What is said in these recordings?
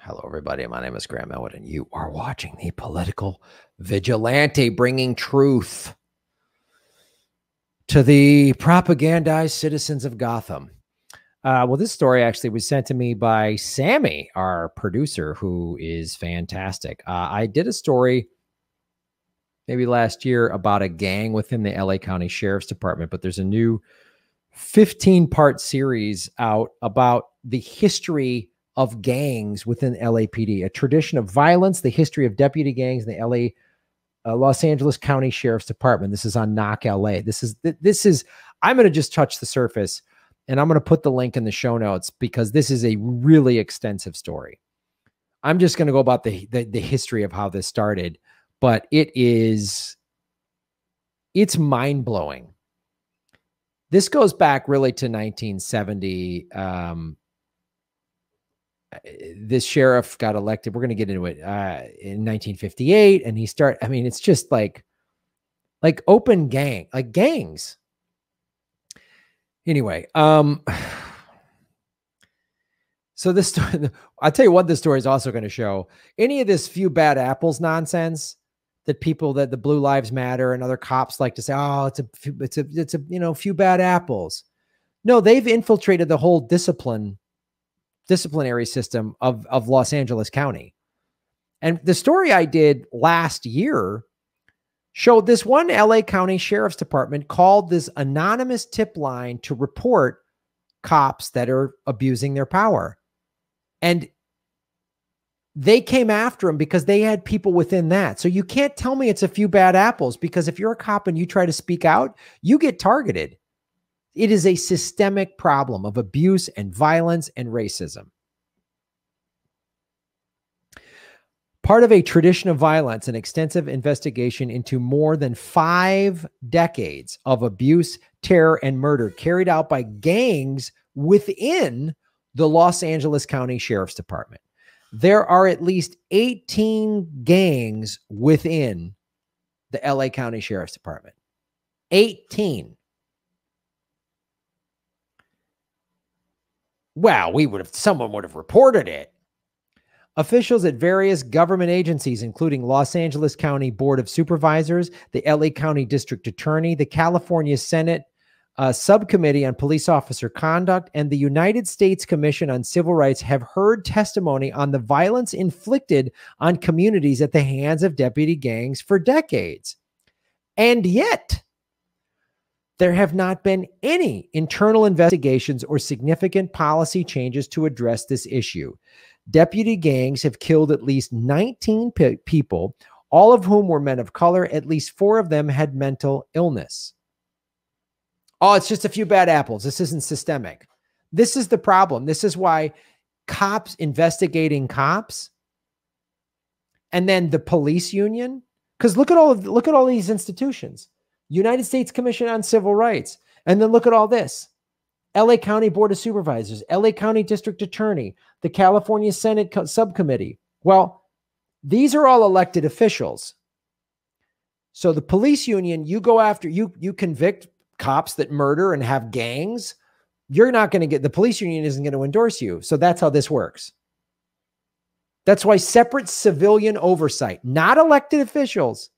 Hello, everybody. My name is Graham Elwood, and you are watching the Political Vigilante, bringing truth to the propagandized citizens of Gotham. Well, this story actually was sent to me by Sammy, our producer, who is fantastic. I did a story maybe last year about a gang within the LA County Sheriff's Department, but there's a new 15-part series out about the history of gangs within LAPD, a tradition of violence, the history of deputy gangs in the Los Angeles County Sheriff's Department. This is on Knock LA. This is, I'm going to just touch the surface, and I'm going to put the link in the show notes because this is a really extensive story. I'm just going to go about the history of how this started, but it's mind-blowing. This goes back really to 1970. This sheriff got elected. We're going to get into it in 1958. And it's just like open gangs. Anyway, so this story, I'll tell you what this story is also going to show. Any of this few bad apples nonsense that the Blue Lives Matter and other cops like to say, oh, it's a few bad apples. No, they've infiltrated the whole disciplinary system of Los Angeles County. And the story I did last year showed this one LA County Sheriff's Department called this anonymous tip line to report cops that are abusing their power. And they came after him because they had people within that. So you can't tell me it's a few bad apples, because if you're a cop and you try to speak out, you get targeted. It is a systemic problem of abuse and violence and racism. Part of a tradition of violence, an extensive investigation into more than 5 decades of abuse, terror, and murder carried out by gangs within the Los Angeles County Sheriff's Department. There are at least 18 gangs within the LA County Sheriff's Department. 18. Well, someone would have reported it. Officials at various government agencies, including Los Angeles County Board of Supervisors, the LA County District Attorney, the California Senate Subcommittee on Police Officer Conduct, and the United States Commission on Civil Rights have heard testimony on the violence inflicted on communities at the hands of deputy gangs for decades. And yet, there have not been any internal investigations or significant policy changes to address this issue. Deputy gangs have killed at least 19 people, all of whom were men of color. At least 4 of them had mental illness. Oh, it's just a few bad apples. This isn't systemic. This is the problem. This is why cops investigating cops, and then the police union, because look at all these institutions. United States Commission on Civil Rights. And then look at all this. LA County Board of Supervisors, LA County District Attorney, the California Senate Subcommittee. Well, these are all elected officials. So the police union, you go after, you convict cops that murder and have gangs. You're not going to get, the police union isn't going to endorse you. So that's how this works. That's why separate civilian oversight, not elected officials,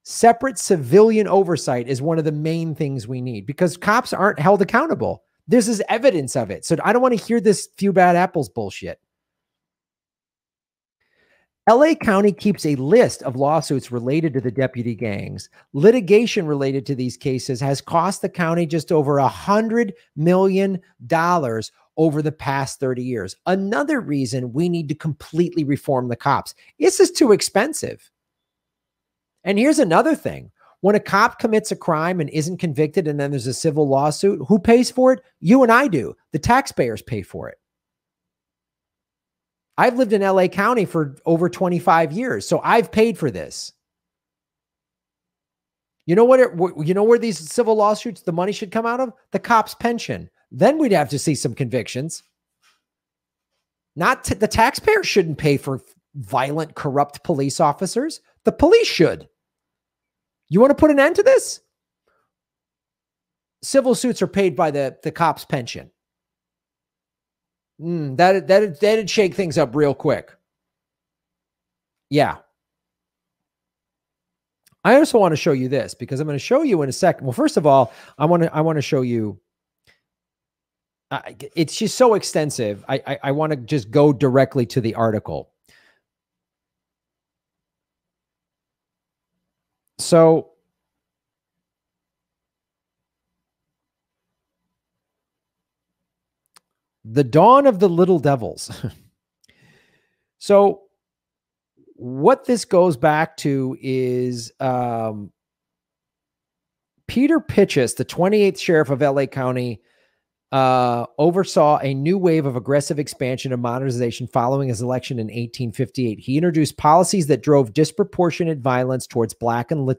separate civilian oversight is one of the main things we need, because cops aren't held accountable. This is evidence of it. So I don't want to hear this few bad apples bullshit. LA County keeps a list of lawsuits related to the deputy gangs. Litigation related to these cases has cost the county just over $100 million over the past 30 years. Another reason we need to completely reform the cops. This is too expensive. And here's another thing. When a cop commits a crime and isn't convicted and then there's a civil lawsuit, who pays for it? You and I do. The taxpayers pay for it. I've lived in LA County for over 25 years, so I've paid for this. You know where these civil lawsuits, the money should come out of? The cops' pension. Then we'd have to see some convictions. The taxpayers shouldn't pay for violent, corrupt police officers. The police should. You want to put an end to this? Civil suits are paid by the cops' pension. That'd shake things up real quick. Yeah. I also want to show you this because I'm going to show you in a second. Well, first of all, I want to show you. It's just so extensive. I want to just go directly to the article. So the dawn of the little devils. So what this goes back to is Peter Pitchess, the 28th sheriff of LA County, oversaw a new wave of aggressive expansion and modernization following his election in 1858. He introduced policies that drove disproportionate violence towards Black and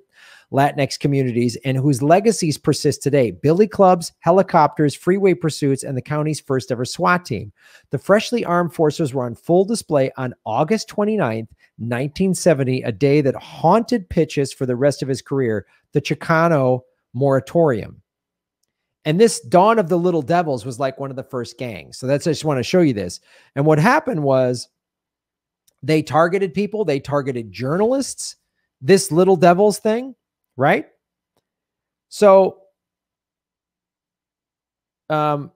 Latinx communities and whose legacies persist today. Billy clubs, helicopters, freeway pursuits, and the county's first ever SWAT team. The freshly armed forces were on full display on August 29th, 1970, a day that haunted Pitchess for the rest of his career, the Chicano Moratorium. And this Dawn of the Little Devils was like one of the first gangs. So that's, I just want to show you this. And what happened was they targeted people. They targeted journalists, this Little Devils thing, right? So, an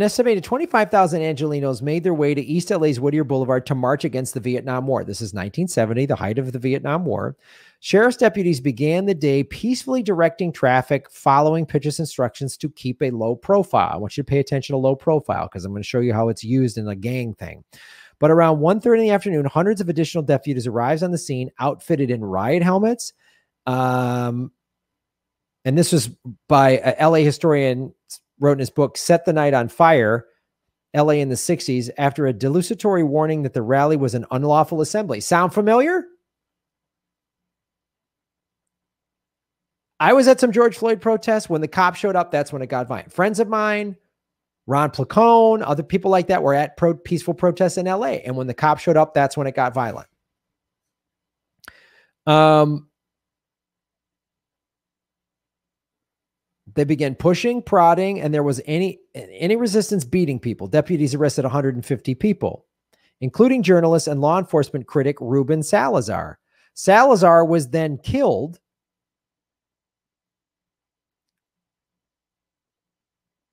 estimated 25,000 Angelenos made their way to East LA's Whittier Boulevard to march against the Vietnam War. This is 1970, the height of the Vietnam War. Sheriff's deputies began the day peacefully directing traffic, following Pitchess' instructions to keep a low profile. I want you to pay attention to low profile because I'm going to show you how it's used in a gang thing. But around 1:30 in the afternoon, hundreds of additional deputies arrived on the scene, outfitted in riot helmets. And this was by a LA historian, wrote in his book, Set the Night on Fire, LA in the 60s, after a desultory warning that the rally was an unlawful assembly. Sound familiar? I was at some George Floyd protests. When the cops showed up, that's when it got violent. Friends of mine, Ron Placone, other people like that were at peaceful protests in LA. And when the cops showed up, that's when it got violent. They began pushing, prodding, and there was any resistance beating people. Deputies arrested 150 people, including journalist and law enforcement critic Ruben Salazar. Salazar was then killed.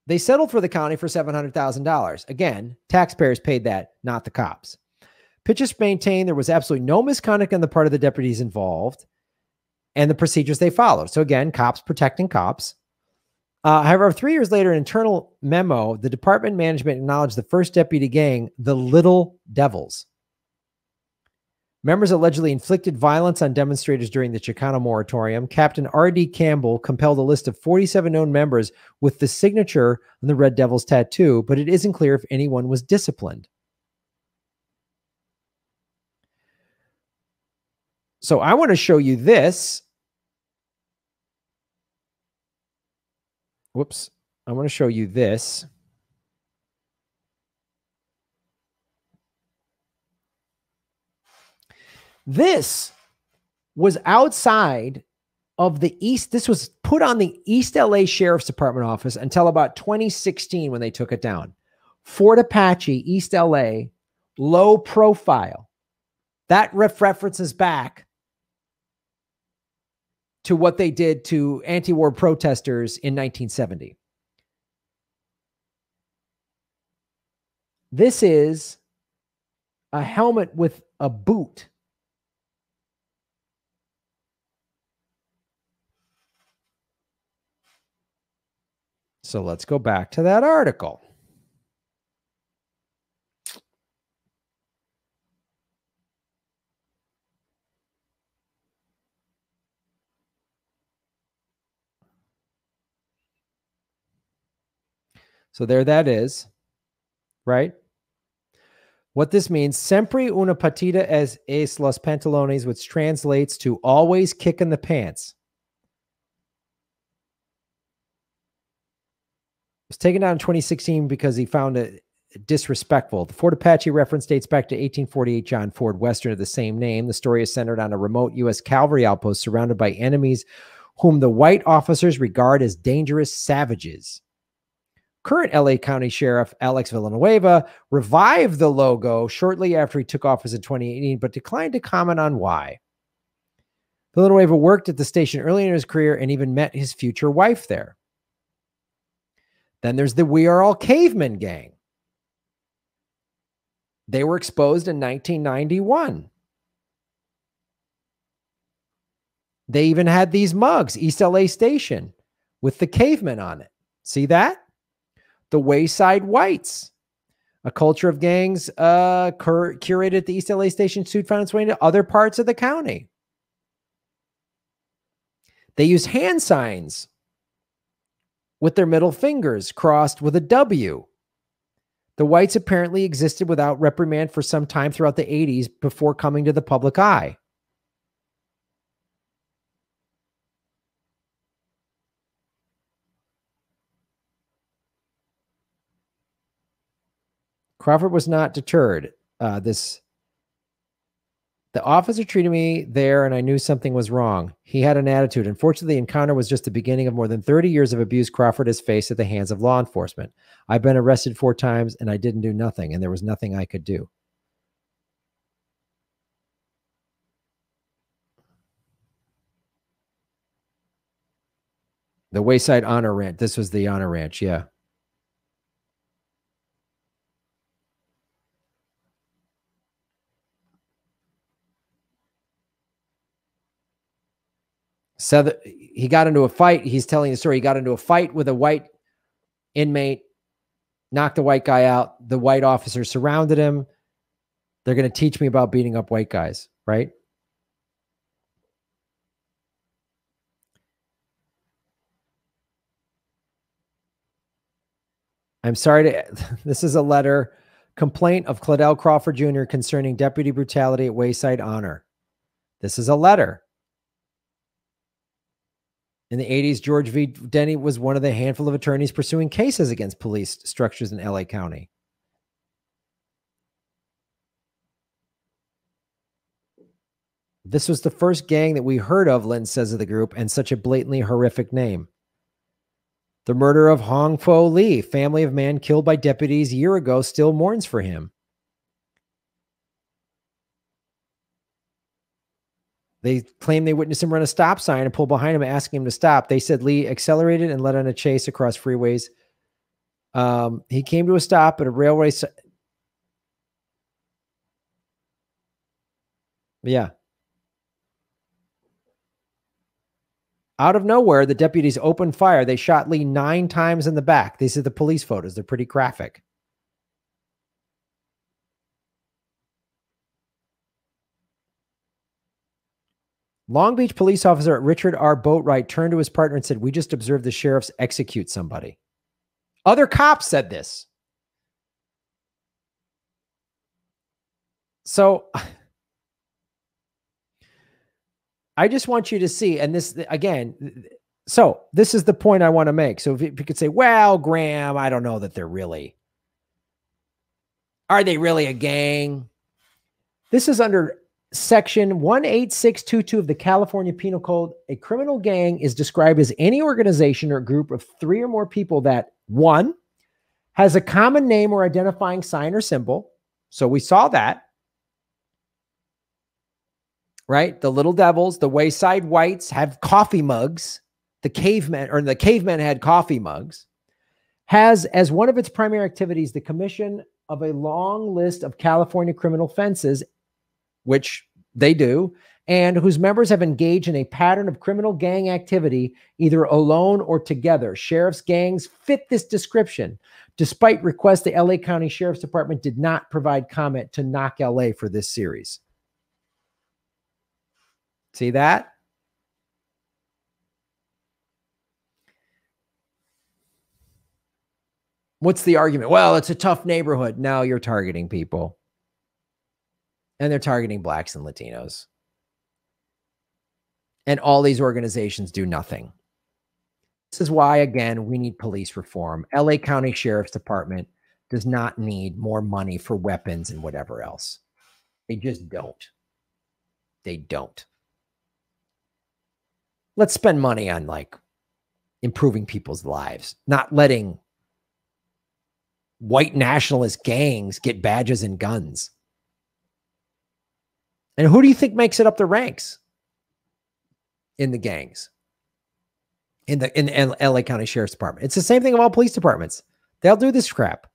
They settled for the county for $700,000. Again, taxpayers paid that, not the cops. Pitchess maintained there was absolutely no misconduct on the part of the deputies involved and the procedures they followed. So again, cops protecting cops. However, 3 years later, an internal memo, the department management acknowledged the first deputy gang, the Little Devils. Members allegedly inflicted violence on demonstrators during the Chicano Moratorium. Captain R.D. Campbell compiled a list of 47 known members with the signature on the Red Devils tattoo, but it isn't clear if anyone was disciplined. So I want to show you this. Whoops. I want to show you this. This was outside of the East. This was put on the East LA Sheriff's Department office until about 2016 when they took it down. Fort Apache, East LA, low profile. That references back to what they did to anti-war protesters in 1970. This is a helmet with a boot. So let's go back to that article. So there that is, right? What this means, siempre una patita es los pantalones, which translates to always kick in the pants. It was taken down in 2016 because he found it disrespectful. The Fort Apache reference dates back to 1848 John Ford Western of the same name. The story is centered on a remote U.S. cavalry outpost surrounded by enemies whom the white officers regard as dangerous savages. Current LA County Sheriff Alex Villanueva revived the logo shortly after he took office in 2018, but declined to comment on why. Villanueva worked at the station early in his career and even met his future wife there. Then there's the We Are All Cavemen gang. They were exposed in 1991. They even had these mugs, East LA Station, with the cavemen on it. See that? The Wayside Whites, a culture of gangs curated at the East LA Station, soon found its way into other parts of the county. They use hand signs with their middle fingers crossed with a W. The Whites apparently existed without reprimand for some time throughout the 80s before coming to the public eye. Crawford was not deterred. The officer treated me there and I knew something was wrong. He had an attitude. Unfortunately, the encounter was just the beginning of more than 30 years of abuse Crawford has faced at the hands of law enforcement. I've been arrested 4 times and I didn't do nothing, and there was nothing I could do. The Wayside Honor Ranch. This was the Honor Ranch, yeah. So he got into a fight. He's telling the story. He got into a fight with a white inmate, knocked the white guy out. The white officer surrounded him. They're going to teach me about beating up white guys, right? I'm sorry to, this is a letter, complaint of Claudel Crawford Jr. concerning deputy brutality at Wayside Honor. This is a letter. In the 80s, George V. Denny was one of the handful of attorneys pursuing cases against police structures in LA County. This was the first gang that we heard of, Lynn says of the group, and such a blatantly horrific name. The murder of Hong Fo Lee, family of man killed by deputies a year ago, still mourns for him. They claim they witnessed him run a stop sign and pull behind him, asking him to stop. They said Lee accelerated and led on a chase across freeways. He came to a stop at a railway. Yeah. Out of nowhere, the deputies opened fire. They shot Lee 9 times in the back. These are the police photos. They're pretty graphic. Long Beach police officer Richard R. Boatwright turned to his partner and said, "We just observed the sheriffs execute somebody." Other cops said this. So I just want you to see, and this again, so this is the point I want to make. So if you could say, well, Graham, I don't know that they're really, are they really a gang? This is under Section 18622 of the California Penal Code. A criminal gang is described as any organization or group of 3 or more people that, 1, has a common name or identifying sign or symbol. So we saw that. Right? The Little Devils, the Wayside Whites have coffee mugs. The cavemen had coffee mugs. Has as one of its primary activities the commission of a long list of California criminal offenses, which they do, and whose members have engaged in a pattern of criminal gang activity, either alone or together. Sheriff's gangs fit this description. Despite requests, the LA County Sheriff's Department did not provide comment to Knock LA for this series. See that? What's the argument? Well, it's a tough neighborhood. Now you're targeting people. And they're targeting blacks and Latinos. And all these organizations do nothing. This is why, again, we need police reform. LA County Sheriff's Department does not need more money for weapons and whatever else. They just don't. They don't. Let's spend money on like improving people's lives, not letting white nationalist gangs get badges and guns. And who do you think makes it up the ranks in the gangs? In the LA County Sheriff's Department. It's the same thing of all police departments. They'll do this crap.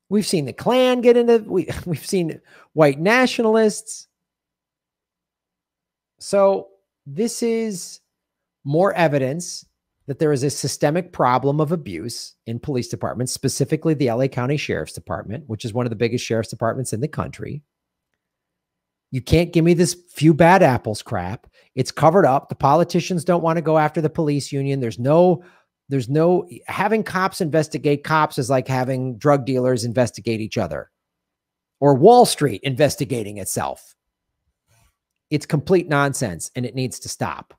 We've seen the Klan get into, we've seen white nationalists. So this is more evidence that there is a systemic problem of abuse in police departments, specifically the LA County Sheriff's Department, which is one of the biggest sheriff's departments in the country. You can't give me this few bad apples crap. It's covered up. The politicians don't want to go after the police union. There's no having cops investigate cops is like having drug dealers investigate each other or Wall Street investigating itself. It's complete nonsense and it needs to stop.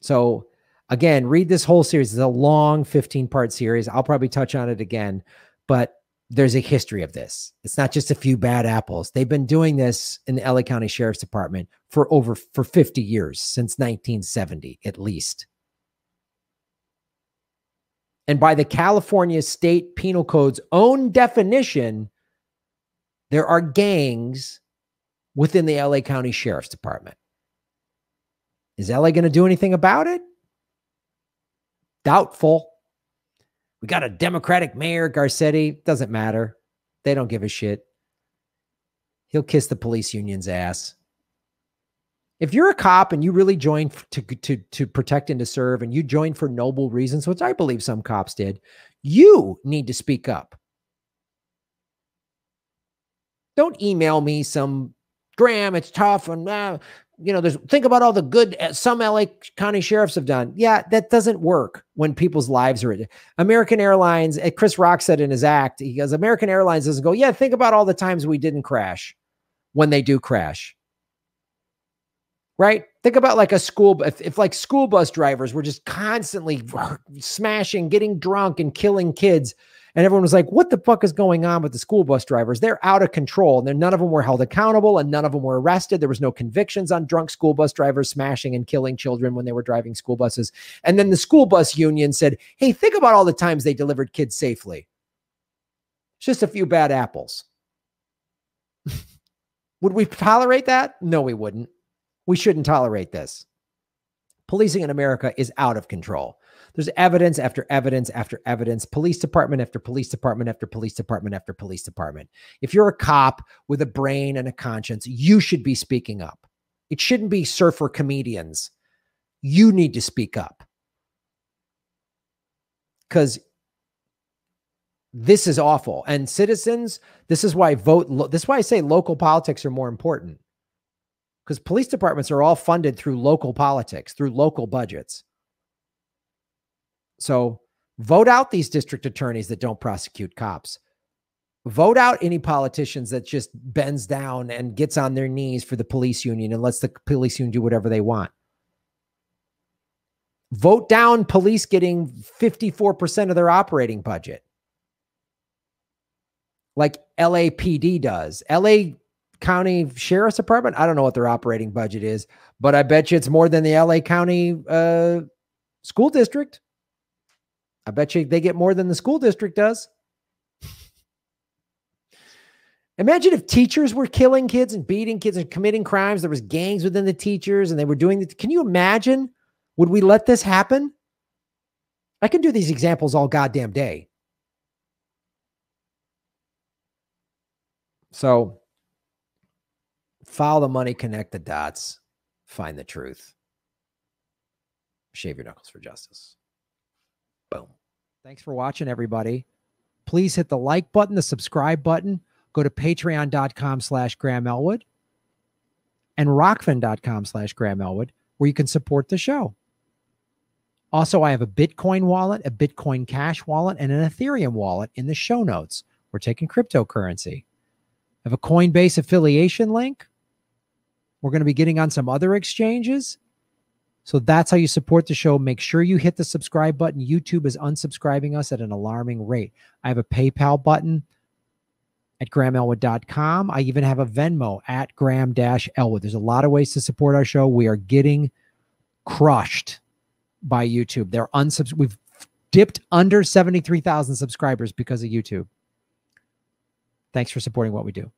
So again, read this whole series. It's a long 15-part series. I'll probably touch on it again, but there's a history of this. It's not just a few bad apples. They've been doing this in the LA County Sheriff's Department for 50 years, since 1970 at least. And by the California State Penal Code's own definition, there are gangs within the LA County Sheriff's Department. Is LA going to do anything about it? Doubtful. We got a Democratic mayor, Garcetti. Doesn't matter. They don't give a shit. He'll kiss the police union's ass. If you're a cop and you really joined to protect and to serve, and you joined for noble reasons, which I believe some cops did, you need to speak up. Don't email me some, Graham, it's tough, and think about all the good some LA County sheriffs have done. Yeah, that doesn't work when people's lives are. American Airlines, Chris Rock said in his act, he goes, American Airlines doesn't go, yeah, think about all the times we didn't crash when they do crash. Right? Think about like a school, if like school bus drivers were just constantly smashing, getting drunk and killing kids. And everyone was like, what the fuck is going on with the school bus drivers? They're out of control. And none of them were held accountable and none of them were arrested. There was no convictions on drunk school bus drivers smashing and killing children when they were driving school buses. And then the school bus union said, hey, think about all the times they delivered kids safely. It's just a few bad apples. Would we tolerate that? No, we wouldn't. We shouldn't tolerate this. Policing in America is out of control. There's evidence after evidence after evidence, police department after police department after police department after police department. If you're a cop with a brain and a conscience, you should be speaking up. It shouldn't be surfer comedians. You need to speak up. Because this is awful. And citizens, this is why this is why I say local politics are more important. Because police departments are all funded through local politics, through local budgets. So vote out these district attorneys that don't prosecute cops. Vote out any politicians that just bends down and gets on their knees for the police union and lets the police union do whatever they want. Vote down police getting 54% of their operating budget. Like LAPD does. LA County Sheriff's Department, I don't know what their operating budget is, but I bet you it's more than the LA County school district. I bet you they get more than the school district does. Imagine if teachers were killing kids and beating kids and committing crimes. There was gangs within the teachers and they were doing it. Can you imagine? Would we let this happen? I can do these examples all goddamn day. So follow the money, connect the dots, find the truth. Shave your knuckles for justice. Boom. Thanks for watching, everybody. Please hit the like button, the subscribe button. Go to patreon.com/Graham Elwood and rockfin.com/Graham Elwood, where you can support the show. Also, I have a Bitcoin wallet, a Bitcoin Cash wallet, and an Ethereum wallet in the show notes. We're taking cryptocurrency. I have a Coinbase affiliation link. We're going to be getting on some other exchanges. So that's how you support the show. Make sure you hit the subscribe button. YouTube is unsubscribing us at an alarming rate. I have a PayPal button at GrahamElwood.com. I even have a Venmo at Graham-Elwood. There's a lot of ways to support our show. We are getting crushed by YouTube. They're dipped under 73,000 subscribers because of YouTube. Thanks for supporting what we do.